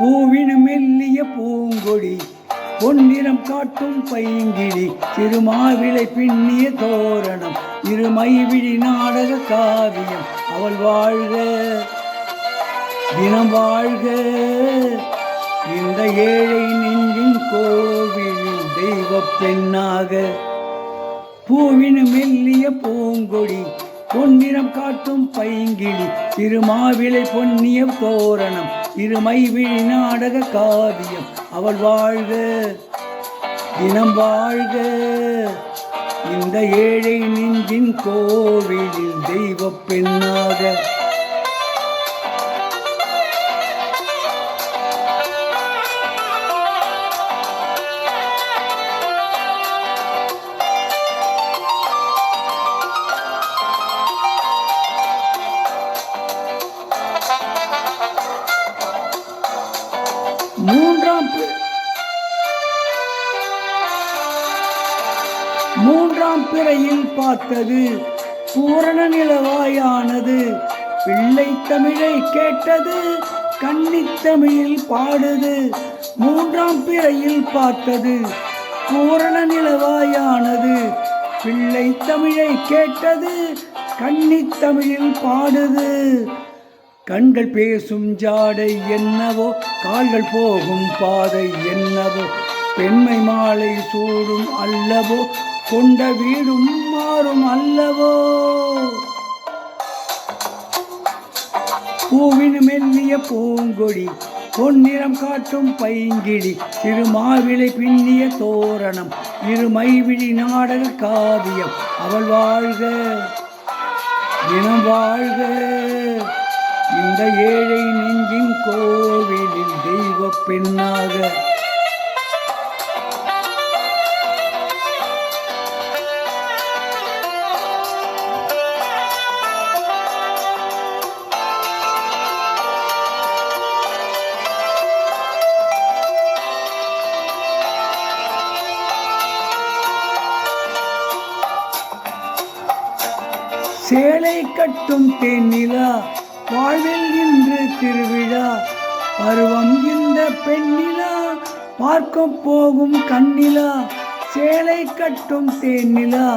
பூவினு மெல்லிய பூங்கொடி பொன்னிறம் காட்டும் பைங்கிழி திருமாவிளை பின்னிய தோரணம் இருமைவிழி நாடக காவியம் அவள் வாழ்க தினம் வாழ்க இந்த ஏழை நெஞ்சின் கோவிலில் தெய்வ பெண்ணாக. பூவினு மெல்லிய பூங்கொடி பொன்னிறம் காட்டும் பைங்கிழி திருமாவிளை பொன்னிய தோரணம் இருமைவிழி நாடக காவியம் அவள் வாழ்க தினம் வாழ்க இந்த ஏழை நெஞ்சின் கோவிலில் தெய்வ பெண்ணாக. மூன்றாம் பிறையில் பார்த்தது பூரண நிலவாயானது பிள்ளை தமிழை கேட்டது கன்னித்தமிழில் பாடுது. மூன்றாம் பிறையில் பார்த்தது பூரண நிலவாயானது பிள்ளை தமிழை கேட்டது கன்னித்தமிழில் பாடுது. கண்கள் பேசும் ஜாடை என்னவோ கால்கள் போகும் பாதை என்னவோ பெண்மை மாலை சூடும் அல்லவோ கொண்ட வீடும் மாறும் அல்லவோ. பூவினு மெல்லிய பூங்கொடி பொன்னிறம் காட்டும் பைங்கிழி திருமாவிளை பின்னிய தோரணம் இருமைவிழி நாடக காவியம் அவள் வாழ்க தினம் வாழ்க இந்த ஏழை நெஞ்சின் கோவிலில் தெய்வ பெண்ணாக. சேலை கட்டும் தேனிலா வாழ்வில் இன்று திருவிழா பருவம் இந்த பெண்ணிலா பார்க்க போகும் கண்ணிலா. சேலை கட்டும் தேனிலா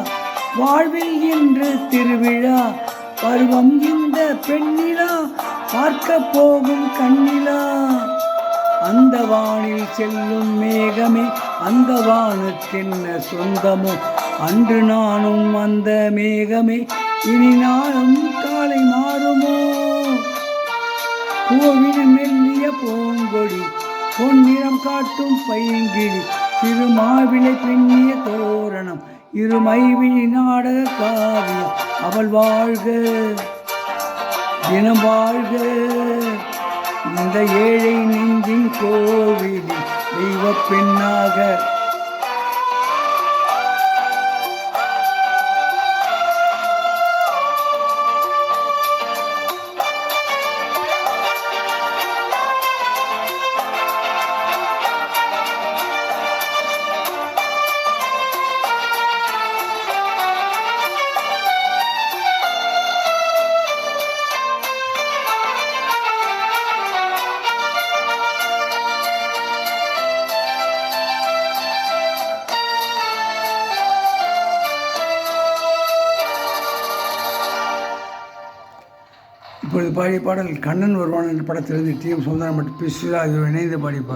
வாழ்வில் இன்று திருவிழா பருவம் இந்த பெண்ணிலா பார்க்க போகும் கண்ணிலா. அந்த வானில் செல்லும் மேகமே அந்த வானுக்கென்ன சொந்தமோ அன்று நானும் அந்த மேகமே இனி நாளும் காலை மாறுமோ. பூவினு மெல்லிய பூங்கொடி பொன்னிறம் காட்டும் பைங்கிழி திருமாவிளை பின்னிய தோரணம் இருமைவிழி நாடக காவியம் அவள் வாழ்க தினம் வாழ்க இந்த ஏழை நெஞ்சின் கோவிலில் தெய்வ பெண்ணாக. இப்பொழுது பாடிய பாடல் கண்ணன் வருவான் என்ற படத்திலிருந்து டி.எம். சௌந்தரராஜன் மற்றும் பி. சுசீலா இணைந்து பாடிய பாடல்.